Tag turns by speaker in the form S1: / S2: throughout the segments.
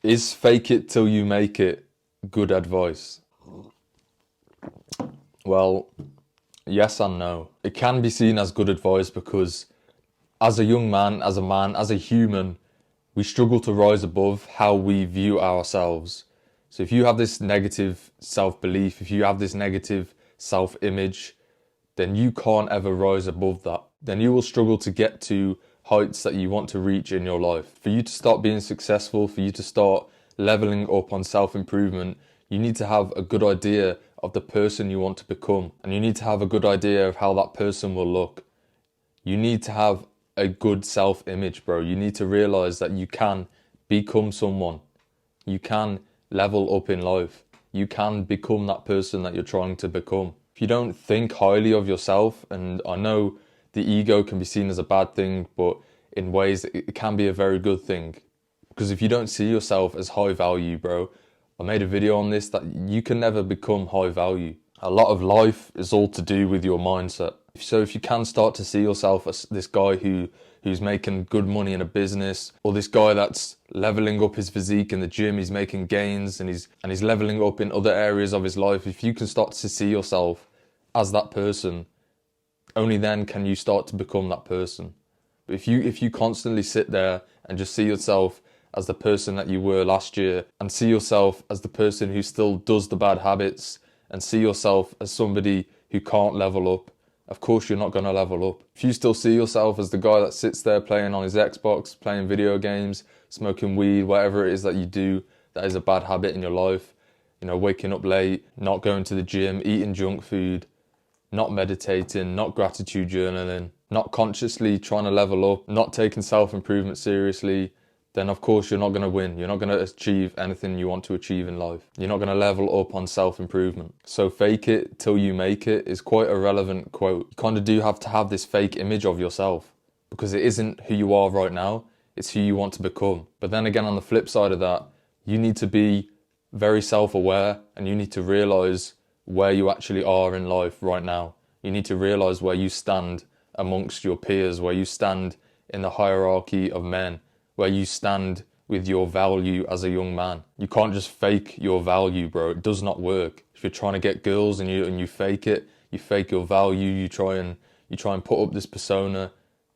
S1: Is fake it till you make it good advice? Well, yes and no. It can be seen as good advice because as a young man, as a man, as a human, we struggle to rise above how we view ourselves. So if you have this negative self-belief, if you have this negative self-image, then you can't ever rise above that. Then you will struggle to get to heights that you want to reach in your life. For you to start being successful, for you to start leveling up on self-improvement, you need to have a good idea of the person you want to become. And you need to have a good idea of how that person will look. You need to have a good self-image, bro. You need to realize that you can become someone. You can level up in life. You can become that person that you're trying to become. If you don't think highly of yourself, and I know the ego can be seen as a bad thing, but in ways it can be a very good thing. Because if you don't see yourself as high value, bro, I made a video on this, that you can never become high value. A lot of life is all to do with your mindset. So if you can start to see yourself as this guy who's making good money in a business, or this guy that's leveling up his physique in the gym, he's making gains and he's leveling up in other areas of his life, if you can start to see yourself as that person, only then can you start to become that person. But if you constantly sit there and just see yourself as the person that you were last year, and see yourself as the person who still does the bad habits, and see yourself as somebody who can't level up, of course you're not going to level up. If you still see yourself as the guy that sits there playing on his Xbox, playing video games, smoking weed, whatever it is that you do that is a bad habit in your life, you know, waking up late, not going to the gym, eating junk food, not meditating, not gratitude journaling, not consciously trying to level up, not taking self-improvement seriously, then of course you're not going to win. You're not going to achieve anything you want to achieve in life. You're not going to level up on self-improvement. So fake it till you make it is quite a relevant quote. You kind of do have to have this fake image of yourself, because it isn't who you are right now, it's who you want to become. But then again, on the flip side of that, you need to be very self-aware, and you need to realize where you actually are in life right now. You need to realize where you stand amongst your peers, where you stand in the hierarchy of men, where you stand with your value as a young man. You can't just fake your value, bro. It does not work. If you're trying to get girls and you fake it, you fake your value, you try and put up this persona,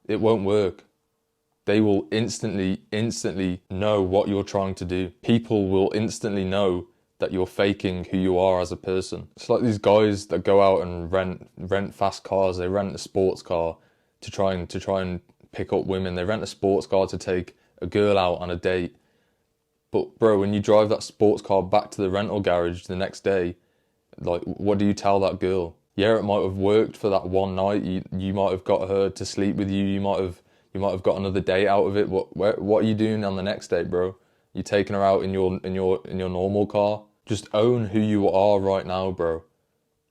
S1: it won't work. They will instantly know what you're trying to do. People will instantly know that you're faking who you are as a person. It's like these guys that go out and rent fast cars. They rent a sports car to try and pick up women. They rent a sports car to take a girl out on a date. But bro, when you drive that sports car back to the rental garage the next day, like, what do you tell that girl? Yeah, it might have worked for that one night. You might have got her to sleep with you. You might have got another date out of it. What are you doing on the next date, bro? You taking her out in your normal car? Just own who you are right now, bro.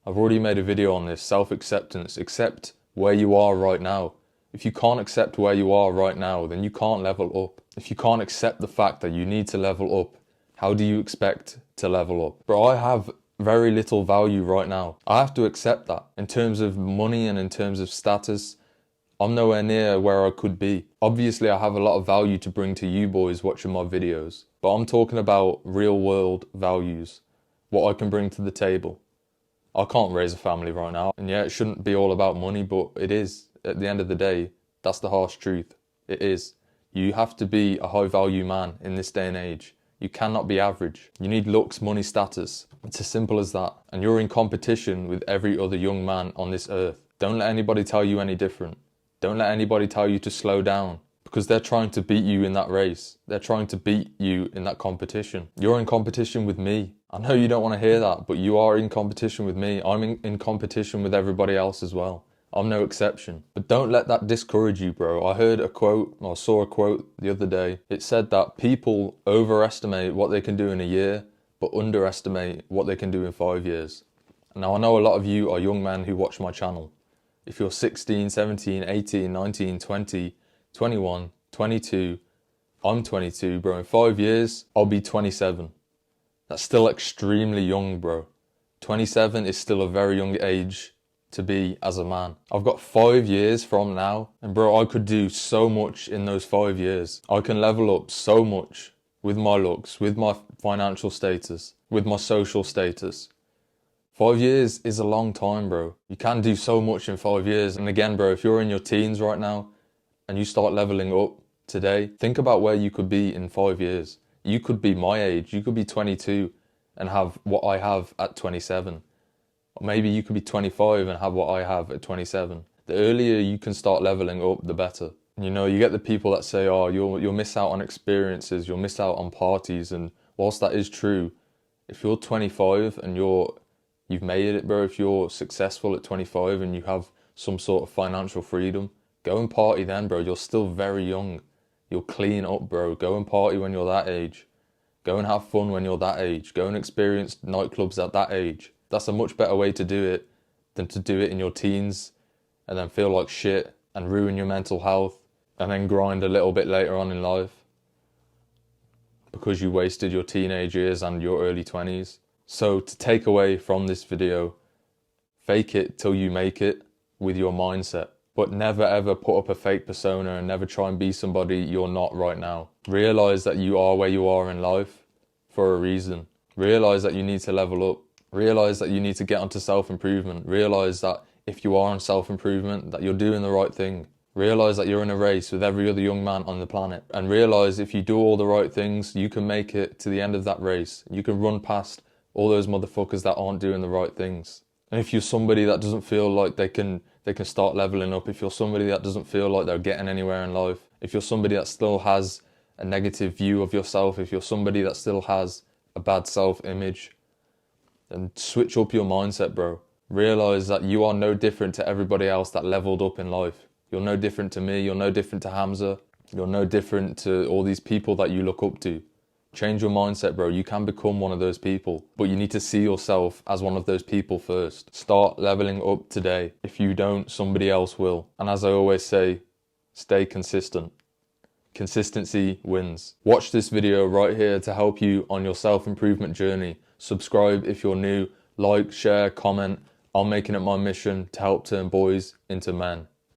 S1: I've already made a video on this, self-acceptance. Accept where you are right now. If you can't accept where you are right now, then you can't level up. If you can't accept the fact that you need to level up, how do you expect to level up? Bro, I have very little value right now. I have to accept that. In terms of money and in terms of status, I'm nowhere near where I could be. Obviously, I have a lot of value to bring to you boys watching my videos, but I'm talking about real world values, what I can bring to the table. I can't raise a family right now, and yeah, it shouldn't be all about money, but it is. At the end of the day, that's the harsh truth. It is. You have to be a high value man in this day and age. You cannot be average. You need looks, money, status. It's as simple as that. And you're in competition with every other young man on this earth. Don't let anybody tell you any different. Don't let anybody tell you to slow down, because they're trying to beat you in that race. They're trying to beat you in that competition. You're in competition with me. I know you don't want to hear that, but you are in competition with me. I'm in competition with everybody else as well. I'm no exception. But don't let that discourage you, bro. I heard a quote, or saw a quote the other day. It said that people overestimate what they can do in a year, but underestimate what they can do in 5 years. Now, I know a lot of you are young men who watch my channel. If you're 16, 17, 18, 19, 20, 21, 22, I'm 22, bro. In 5 years, I'll be 27. That's still extremely young, bro. 27 is still a very young age to be as a man. I've got 5 years from now, and bro, I could do so much in those 5 years. I can level up so much with my looks, with my financial status, with my social status. 5 years is a long time, bro. You can do so much in 5 years. And again, bro, if you're in your teens right now and you start leveling up today, think about where you could be in 5 years. You could be my age. You could be 22 and have what I have at 27. Or maybe you could be 25 and have what I have at 27. The earlier you can start leveling up, the better. You know, you get the people that say, oh, you'll miss out on experiences, you'll miss out on parties. And whilst that is true, if you're 25 and you've made it, bro, if you're successful at 25 and you have some sort of financial freedom, go and party then, bro. You're still very young. You'll clean up, bro. Go and party when you're that age. Go and have fun when you're that age. Go and experience nightclubs at that age. That's a much better way to do it than to do it in your teens and then feel like shit and ruin your mental health and then grind a little bit later on in life because you wasted your teenage years and your early 20s. So to take away from this video, fake it till you make it with your mindset, but never ever put up a fake persona and never try and be somebody you're not right now. Realize that you are where you are in life for a reason. Realize that you need to level up. Realize that you need to get onto self-improvement. Realize that if you are on self-improvement, that you're doing the right thing. Realize that you're in a race with every other young man on the planet. And realize if you do all the right things, you can make it to the end of that race. You can run past all those motherfuckers that aren't doing the right things. And if you're somebody that doesn't feel like they can start leveling up, if you're somebody that doesn't feel like they're getting anywhere in life, if you're somebody that still has a negative view of yourself, if you're somebody that still has a bad self-image, then switch up your mindset, bro. Realize that you are no different to everybody else that leveled up in life. You're no different to me, you're no different to Hamza, you're no different to all these people that you look up to. Change your mindset, bro. You can become one of those people, but you need to see yourself as one of those people first. Start leveling up today. If you don't, somebody else will. And as I always say, stay consistent. Consistency wins. Watch this video right here to help you on your self-improvement journey. Subscribe if you're new. Like, share, comment. I'm making it my mission to help turn boys into men.